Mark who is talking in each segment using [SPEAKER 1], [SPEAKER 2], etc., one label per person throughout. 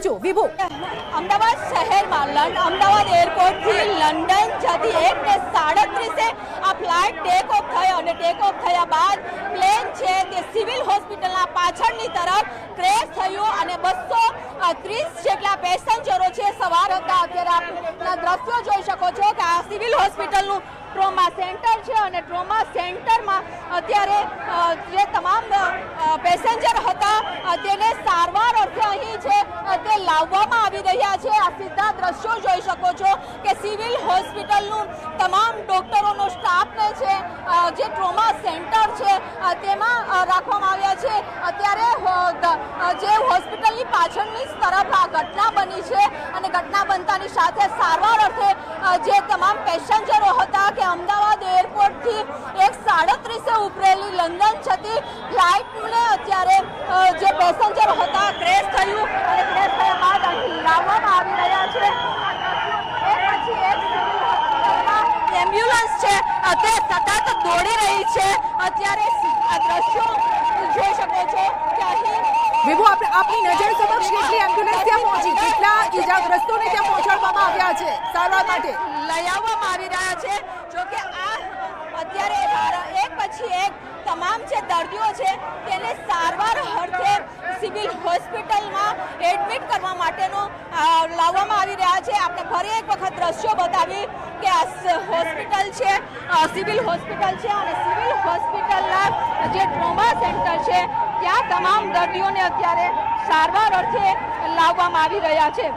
[SPEAKER 1] જોઉં છું વિભુ।
[SPEAKER 2] અમદાવાદ શહેરમાં અમદાવાદ એરપોર્ટથી લંડન જતી 1:37 આ ફ્લાઇટ ટેક ઓફ થઈ અને ટેક ઓફ થયા બાદ પ્લેન છે તે સિવિલ હોસ્પિટલના પાછળની તરફ ક્રેશ થયું અને 230 જેટલા પેસેન્જરો છે સવાર હતા। અત્યારે આપના દ્રશ્યો જોઈ શકો છો કે આ સિવિલ હોસ્પિટલનું ટ્રોમા સેન્ટર છે અને ટ્રોમા સેન્ટરમાં અત્યારે જે તમામ પેસેન્જર હતા તેને સારવાર અર્થે અહીં છે તે લાવવામાં આવી રહ્યા છે। આ સીધા દ્રશ્યો જોઈ શકો છો કે સિવિલ હોસ્પિટલનું તમામ ડોક્ટરોનો સ્ટાફને છે જે ટ્રોમા સેન્ટર છે તેમાં રાખવામાં આવ્યા છે। અત્યારે જે હોસ્પિટલની પાછળની તરફ આ ઘટના બની છે અને ઘટના બનતાની સાથે સારવાર અર્થે જે તમામ પેસેન્જરો હતા કે અમદાવાદ એરપોર્ટથી 1:37 ઉપરેલી લંડન જતી ફ્લાઇટને અત્યારે જે પેસેન્જરો હતા ક્રેશ થયું અને ક્રેશ થયા બાદ અહીં લાવવામાં આવી રહ્યા છે। એક પછી એક એમ્બ્યુલન્સ છે તે સતત દોડી રહી છે। અત્યારે આ દ્રશ્યો જોઈ શકો છો કે અહીં
[SPEAKER 1] વિભુ આપની નજર સમક્ષ કેટલી એમ્બ્યુલન્સ ત્યાં પહોંચી, કેટલા ઈજાગ્રસ્તોને ત્યાં પહોંચાડવામાં આવ્યા છે સારવાર માટે
[SPEAKER 2] લઈ આવવામાં આવી રહ્યા છે। જો કે આ અત્યારે એક પછી એક તમામ જે દર્દીઓ છે તેને સારવાર અર્થે સિવિલ હોસ્પિટલમાં એડમિટ કરવા માટેનો લાવવામાં આવી રહ્યા છે। આપણે ફરી એક વખત દ્રશ્યો બતાવી કે આ હોસ્પિટલ છે સિવિલ હોસ્પિટલ છે અને સિવિલ હોસ્પિટલના જે ટ્રોમા સેન્ટર છે ત્યાં તમામ દર્દીઓને અત્યારે સારવાર અર્થે લાવવામાં આવી રહ્યા છે।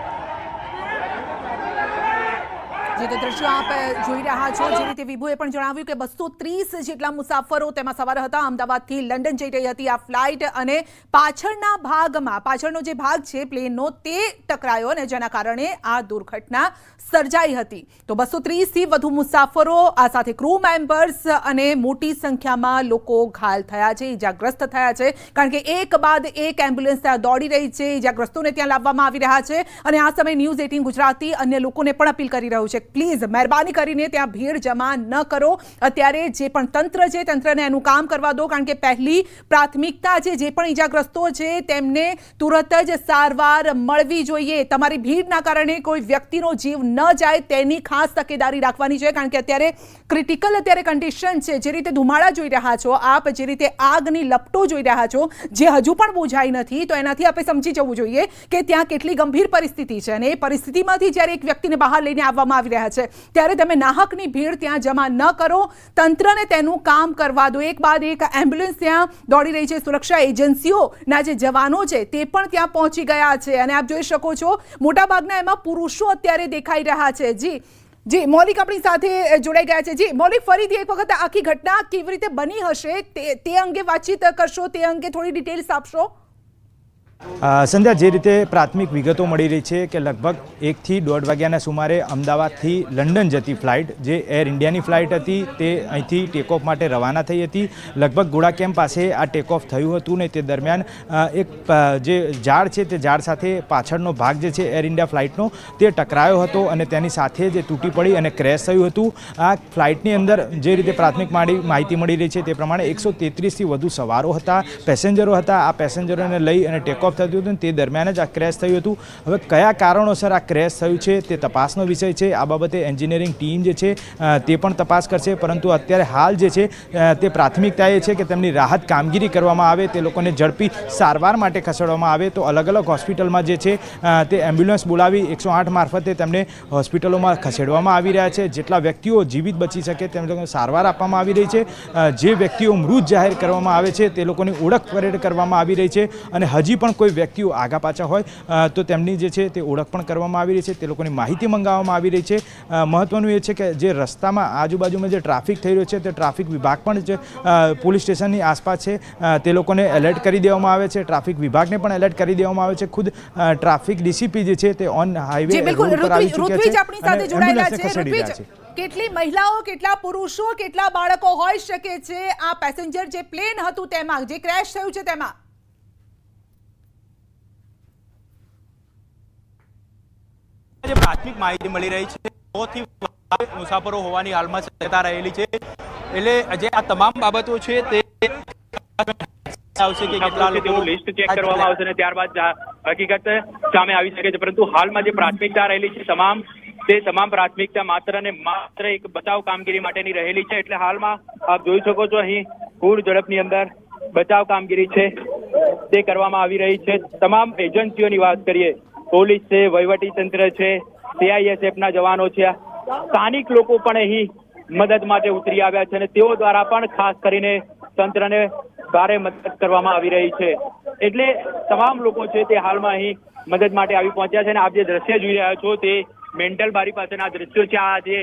[SPEAKER 1] જે તે દ્રશ્યો આપ જોઈ રહ્યા છો, જે રીતે વિભુએ પણ જણાવ્યું કે 230 જેટલા મુસાફરો તેમાં સવાર હતા। અમદાવાદથી લંડન જઈ રહી હતી આ ફ્લાઇટ અને પાછળનો જે ભાગ છે પ્લેનનો તે ટકરાયો અને જેના કારણે આ દુર્ઘટના સર્જાઈ હતી। તો 230 થી વધુ મુસાફરો આ સાથે ક્રૂ મેમ્બર્સ અને મોટી સંખ્યામાં લોકો ઘાયલ થયા છે, ઈજાગ્રસ્ત થયા છે, કારણ કે એક બાદ એક એમ્બ્યુલન્સ ત્યાં દોડી રહી છે, ઈજાગ્રસ્તોને ત્યાં લાવવામાં આવી રહ્યા છે। અને આ સમયે ન્યૂઝ 18 ગુજરાતી અન્ય લોકોને પણ અપીલ કરી રહ્યું છે, પ્લીઝ મહેરબાની કરીને ત્યાં ભીડ જમા ન કરો। અત્યારે જે પણ તંત્ર છે તંત્રને એનું કામ કરવા દો, કારણ કે પહેલી પ્રાથમિકતા છે જે પણ ઈજાગ્રસ્તો છે તેમને તુરંત જ સારવાર મળવી જોઈએ। તમારી ભીડના કારણે કોઈ વ્યક્તિનો જીવ ન જાય તેની ખાસ તકેદારી રાખવાની છે, કારણ કે અત્યારે ક્રિટિકલ કન્ડિશન છે। જે રીતે ધુમાડા જોઈ રહ્યા છો આપ, જે રીતે આગની લપટો જોઈ રહ્યા છો જે હજુ પણ બુઝાઈ નથી, તો એનાથી આપણે સમજી જવું જોઈએ કે ત્યાં કેટલી ગંભીર પરિસ્થિતિ છે અને એ પરિસ્થિતિમાંથી જ્યારે એક વ્યક્તિને બહાર લઈને આવવામાં આવી રહ્યા છે ત્યારે તમે નાહકની ભીડ ત્યાં જમા ન કરો, તંત્રને તેનું કામ કરવા દો। એક બાદ એક એમ્બ્યુલન્સ ત્યાં દોડી રહી છે, સુરક્ષા એજન્સીઓના જે જવાનો છે તે પણ ત્યાં પહોંચી ગયા છે અને આપ જોઈ શકો છો મોટાભાગના એમાં પુરુષો અત્યારે દેખાઈ રહ્યા છે। જી મૌલિક આપણી સાથે જોડાઈ ગયા છે। જી મૌલિક, ફરીથી એક વખત આખી ઘટના કેવી રીતે બની હશે તે અંગે વાતચીત કરશો, તે અંગે થોડી ડિટેલ્સ આપશો।
[SPEAKER 3] સંધ્યા, જે રીતે પ્રાથમિક વિગતો મળી રહી છે કે લગભગ 1 થી 1:30 વાગ્યાના સુમારે અમદાવાદથી લંડન જતી ફ્લાઇટ, જે એર ઇન્ડિયાની ફ્લાઇટ હતી, તે અહીંથી ટેકઓફ માટે રવાના થઈ હતી। લગભગ ગોળા કેમ્પ પાસે આ ટેકઓફ થયું હતું ને તે દરમિયાન એક જે ઝાડ છે તે ઝાડ સાથે પાછળનો ભાગ જે છે એર ઇન્ડિયા ફ્લાઇટનો તે ટકરાયો હતો અને તેની સાથે જે તૂટી પડી અને ક્રેશ થયું હતું। આ ફ્લાઇટની અંદર જે રીતે પ્રાથમિક માહિતી મળી રહી છે તે પ્રમાણે 133થી વધુ સવારો હતા, પેસેન્જરો હતા। આ પેસેન્જરોને લઈ અને ટેકઓફ થયું હતું તે દરમિયાન જ આ ક્રેશ થયું હતું। હવે કયા કારણોસર આ ક્રેશ થયું છે તે તપાસનો વિષય છે। આ બાબતે એન્જિનિયરિંગ ટીમ જે છે તે પણ તપાસ કરશે, પરંતુ અત્યારે હાલ જે છે તે પ્રાથમિકતા એ છે કે તેમની રાહત કામગીરી કરવામાં આવે, તે લોકોને ઝડપી સારવાર માટે ખસેડવામાં આવે। તો અલગ અલગ હોસ્પિટલમાં જે છે તે એમ્બ્યુલન્સ બોલાવી 108 મારફતે તેમને હોસ્પિટલોમાં ખસેડવામાં આવી રહ્યા છે। જેટલા વ્યક્તિઓ જીવિત બચી શકે તેમને સારવાર આપવામાં આવી રહી છે। જે વ્યક્તિઓ મૃત જાહેર કરવામાં આવે છે તે લોકોની ઓળખ પરેડ કરવામાં આવી રહી છે અને હજી પણ કોઈ વ્યક્તિઓ આગા પાછા હોય તો તેમની જે છે તે ઓળખ પણ કરવામાં આવી રહી છે, તે લોકોની માહિતી મંગાવવામાં આવી રહી છે। મહત્વનું એ છે કે જે રસ્તામાં આજુબાજુમાં જે ટ્રાફિક થઈ રહ્યો છે તે ટ્રાફિક વિભાગ પણ જે પોલીસ સ્ટેશનની આસપાસ છે તે લોકોને એલર્ટ કરી દેવામાં આવે છે, ટ્રાફિક વિભાગને પણ એલર્ટ કરી દેવામાં આવે છે। ખુદ ટ્રાફિક ડીસીપી જે છે તે ઓન હાઈવે પર આવી ચૂક્યા છે।
[SPEAKER 1] કેટલી મહિલાઓ, કેટલા પુરુષો, કેટલા બાળકો હોઈ શકે છે આ પેસેન્જર જે પ્લેન હતું તેમાં, જે ક્રેશ થયું છે તેમાં?
[SPEAKER 4] જે પ્રાથમિક માહિતી મળી રહી છે 100 થી વધુ મુસાફરો હોવાની હાલમાં શક્યતા રહેલી છે। એટલે જે આ તમામ બાબતો છે તે આવશે કે કેટલા લોકો
[SPEAKER 5] લિસ્ટ ચેક કરવામાં આવશે અને ત્યારબાદ હકીકત સામે આવી શકે છે, પરંતુ હાલમાં જે પ્રાથમિકતા રહેલી છે તમામ પ્રાથમિકતા માત્ર ને માત્ર એક બચાવ કામગીરી માટેની રહેલી છે। એટલે હાલમાં આપ જોઈ શકો છો અહીં પૂર ઝડપની અંદર બચાવ કામગીરી છે તે કરવામાં આવી રહી છે। તમામ એજન્સીઓની વાત કરીએ, પોલીસ છે, વહીવટી તંત્ર છે, CISF ના જવાનો છે, સ્થાનિક લોકો પણ અહીં મદદ માટે ઉતરી આવ્યા છે અને તેઓ દ્વારા પણ ખાસ કરીને તંત્રને ભારે મદદ કરવામાં આવી રહી છે। એટલે તમામ લોકો છે તે હાલમાં અહીં મદદ માટે આવી પહોંચ્યા છે અને આપ જે દ્રશ્ય જોઈ રહ્યા છો તે મેન્ટલ બારી પાસેના દ્રશ્યો છે। આ જે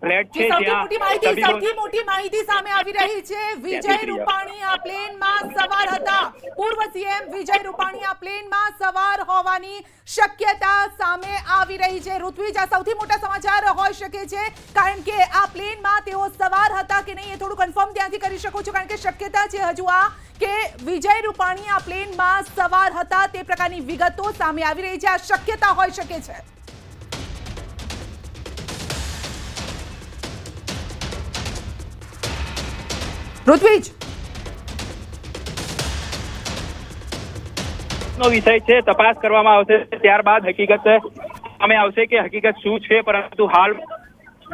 [SPEAKER 5] ફ્લેટ છે
[SPEAKER 1] સૌથી મોટી માહિતી સામે આવી રહી છે। વિજય રૂપાણી આ પ્લેનમાં સવાર હતા। પૂર્વ CM વિજય રૂપાણી આ પ્લેનમાં સવાર હોવાની શક્યતા સામે આવી રહી છે। ઋત્વિજ, આ સૌથી મોટા સમાચાર હોઈ શકે છે, કારણ કે આ પ્લેનમાં તેઓ સવાર હતા કે નહીં એ થોડું કન્ફર્મ ત્યાંથી કરી શકો છો, કારણ કે શક્યતા છે હજુ આ કે વિજય રૂપાણી આ પ્લેનમાં સવાર હતા તે પ્રકારની વિગતો સામે આવી રહી છે। આ શક્યતા હોઈ શકે છે। ઋત્વિજ,
[SPEAKER 5] નો વિષય છે, તપાસ કરવામાં આવશે, ત્યારબાદ હકીકત સામે આવશે કે હકીકત શું છે। પરંતુ હાલ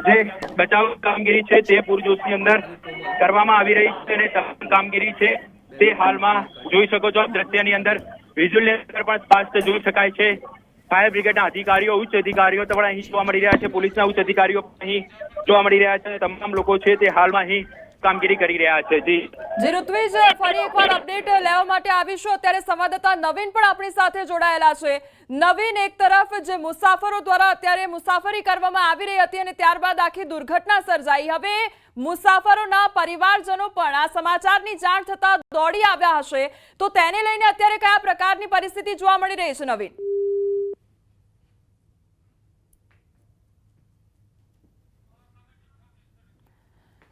[SPEAKER 5] જે બચાવ કામગીરી છે તે પૂરજોશની અંદર કરવામાં આવી રહી છે અને તમામ કામગીરી છે તે હાલમાં જોઈ શકો છો દ્રશ્યની અંદર વિઝ્યુઅલની અંદર પણ સ્પષ્ટ જોઈ શકાય છે। ફાયર બ્રિગેડના અધિકારીઓ, ઉચ્ચ અધિકારીઓ પણ અહીં જોવા મળી રહ્યા છે, પોલીસના ઉચ્ચ અધિકારીઓ અહીં જોવા મળી રહ્યા છે, તમામ લોકો છે તે હાલમાં અહીં કામગીરી કરી રહ્યા છે।
[SPEAKER 6] જી ઋત્વિજ, ફરી એકવાર અપડેટ લેવા માટે આવીશું। અત્યારે સંવાદદાતા નવીન પણ આપણી સાથે જોડાયેલા છે। નવીન, એક તરફ જે મુસાફરો દ્વારા અત્યારે મુસાફરી કરવામાં આવી રહી હતી અને ત્યારબાદ આખી દુર્ઘટના સર્જાઈ, હવે મુસાફરોના પરિવારજનો પણ આ સમાચારની જાણ થતા દોડી આવ્યા હશે, તો તેને લઈને અત્યારે કયા પ્રકારની પરિસ્થિતિ જોવા મળી રહી છે નવીન?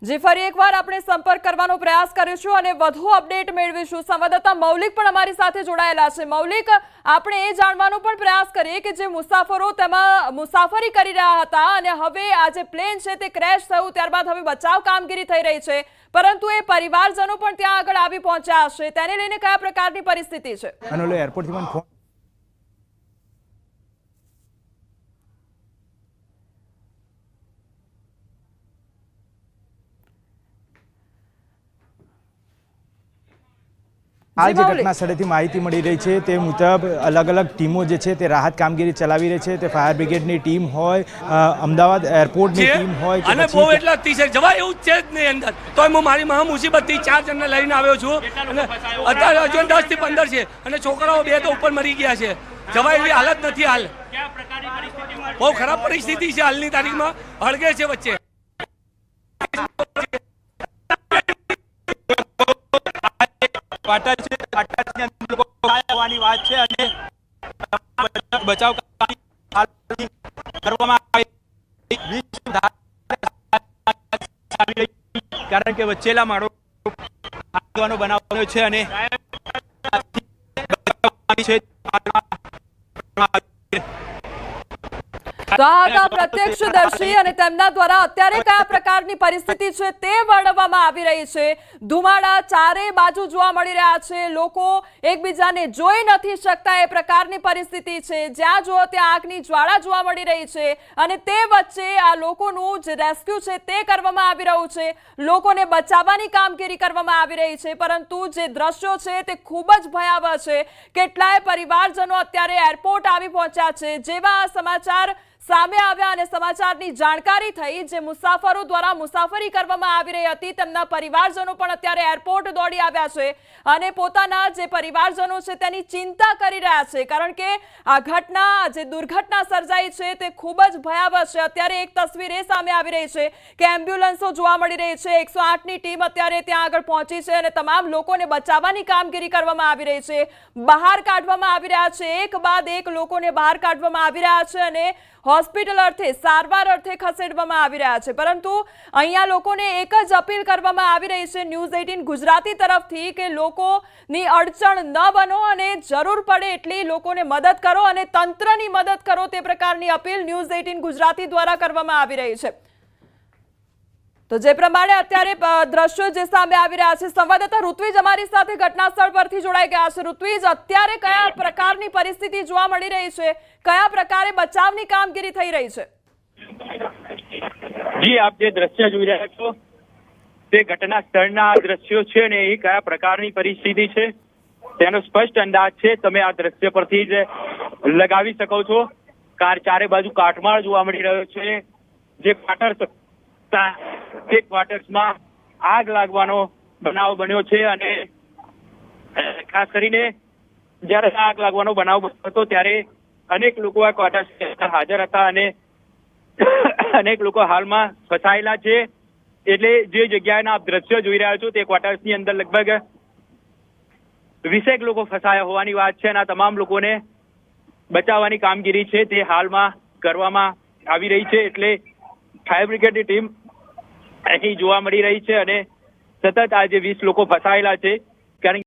[SPEAKER 6] જે ફરી એકવાર આપણે સંપર્ક કરવાનો પ્રયાસ કરીશું અને વધુ અપડેટ મેળવીશું। સંવાદદાતા મૌલિક પણ અમારી સાથે જોડાયેલા છે। મૌલિક, આપણે એ જાણવાનો પણ પ્રયાસ કરીએ કે જે મુસાફરો તેમાં મુસાફરી કરી રહ્યા હતા અને હવે આ જે પ્લેન છે તે ક્રેશ થયું, ત્યારબાદ હવે બચાવ કામગીરી થઈ રહી છે, પરંતુ એ પરિવારજનો પણ ત્યાં આગળ આવી પહોંચ્યા હશે, તેને લઈને કયા પ્રકારની પરિસ્થિતિ છે?
[SPEAKER 3] એરપોર્ટથી મને ફોન હાલ જે ઘટના સ્થળેથી માહિતી મળી રહી છે તે મુજબ અલગ અલગ ટીમો જે છે તે રાહત કામગીરી ચલાવી રહી છે। તે ફાયર બ્રિગેડની ટીમ હોય, અમદાવાદ એરપોર્ટની ટીમ હોય
[SPEAKER 7] અને બહુ એટલા અતિશય જવાય એવું છે જ નહીં અંદર, તો હું મારી મહા મુસીબતથી 4 જણને લઈને આવ્યો છું અને અત્યારે હજુ 10 થી 15 છે અને છોકરાઓ 2 તો ઉપર મરી ગયા છે। જવાય એવી હાલત નથી હાલ, બહુ ખરાબ પરિસ્થિતિ છે હાલની તારીખમાં, હળગે છે વચ્ચે।
[SPEAKER 4] વાત છે અને બચાવ કરવામાં કારણ કે વચ્ચેલા માળો બનાવવાનો છે અને
[SPEAKER 6] તો આ હતા પ્રત્યક્ષદર્શી અને તેમના દ્વારા અત્યારે કયા પ્રકારની પરિસ્થિતિ છે તે વર્ણવવામાં આવી રહી છે। ધુમાડા ચારે બાજુ જોવા મળી રહ્યા છે, લોકો એકબીજાને જોઈ નથી શકતા એ પ્રકારની પરિસ્થિતિ છે, જ્યાં જુઓ ત્યાં આગની જ્વાળા જોવા મળી રહી છે અને તે વચ્ચે આ લોકોનું જે રેસ્ક્યુ છે તે કરવામાં આવી રહ્યું છે, લોકોને બચાવવાની કામગીરી કરવામાં આવી રહી છે, પરંતુ જે દ્રશ્યો છે તે ખૂબ જ ભયાવહ છે। કેટલાય પરિવારજનો અત્યારે એરપોર્ટ આવી પહોંચ્યા છે। જેવા સમાચાર સામે આવ્યા અને સમાચારની જાણકારી થઈ, જે મુસાફરો દ્વારા મુસાફરી કરવામાં આવી રહી હતી તેમના પરિવારજનો પણ અત્યારે એરપોર્ટ દોડી આવ્યા છે અને પોતાના જે પરિવારજનો છે તેની ચિંતા કરી રહ્યા છે, કારણ કે આ ઘટના, જે દુર્ઘટના સર્જાઈ છે તે ખૂબ જ ભયાવહ છે। અત્યારે એક તસવીર એ સામે આવી રહી છે કે એમ્બ્યુલન્સો જોવા મળી રહી છે, 108ની ટીમ અત્યારે ત્યાં આગળ પહોંચી છે અને તમામ લોકોને બચાવવાની કામગીરી કરવામાં આવી રહી છે, બહાર કાઢવામાં આવી રહ્યા છે, એક બાદ એક લોકોને બહાર કાઢવામાં આવી રહ્યા છે અને હોસ્પિટલ અર્થે, સારવાર અર્થે ખસેડવામાં આવી રહ્યા છે। પરંતુ અહીંયા લોકોને એક જ અપીલ કરવામાં આવી રહી છે ન્યૂઝ 18 ગુજરાતી તરફથી કે લોકોની અડચણ ન બનો અને જરૂર પડે એટલી લોકોને મદદ કરો અને તંત્રની મદદ કરો, તે પ્રકારની અપીલ ન્યૂઝ 18 ગુજરાતી દ્વારા કરવામાં આવી રહી છે। તો જે પ્રમાણે અત્યારે દ્રશ્યો જે સામે આવી રહ્યા છે, સંવાદદાતા ઋત્વિજ અમારી સાથે ઘટના સ્થળ પરથી જોડાઈ ગયા છે. ઋત્વિજ, અત્યારે કયા પ્રકારની પરિસ્થિતિ જોવા મળી રહી છે? કયા પ્રકારે બચાવની કામગીરી થઈ રહી છે?
[SPEAKER 5] જી, આપ જે દ્રશ્ય જોઈ રહ્યા છો તે ઘટના સ્થળના દ્રશ્યો છે અને એ કયા પ્રકારની પરિસ્થિતિ છે તેનો સ્પષ્ટ અંદાજ છે તમે આ દ્રશ્ય પરથી જ લગાવી શકો છો. ચારે બાજુ કાટમાળ જોવા મળી રહ્યો છે. જે ક્વાર્ટર્સ હતા તે ક્વાર્ટર્સમાં આગ લાગવાનો બનાવ બન્યો છે અને ખાસ કરીને જ્યારે આગ લાગવાનો બનાવ હતો ત્યારે અનેક લોકો આ ક્વાર્ટર્સ હાજર હતા અને અનેક લોકો હાલમાં ફસાયેલા છે. એટલે જે જગ્યાના આપ દ્રશ્યો જોઈ રહ્યા છો તે ક્વાર્ટર્સની અંદર લગભગ 20 લોકો ફસાયા હોવાની વાત છે અને આ તમામ લોકોને બચાવવાની કામગીરી છે તે હાલમાં કરવામાં આવી રહી છે. એટલે ફાયર બ્રિગેડની ટીમ અહીં જોવા મળી રહી છે અને સતત આ જે 20 લોકો ફસાયેલા છે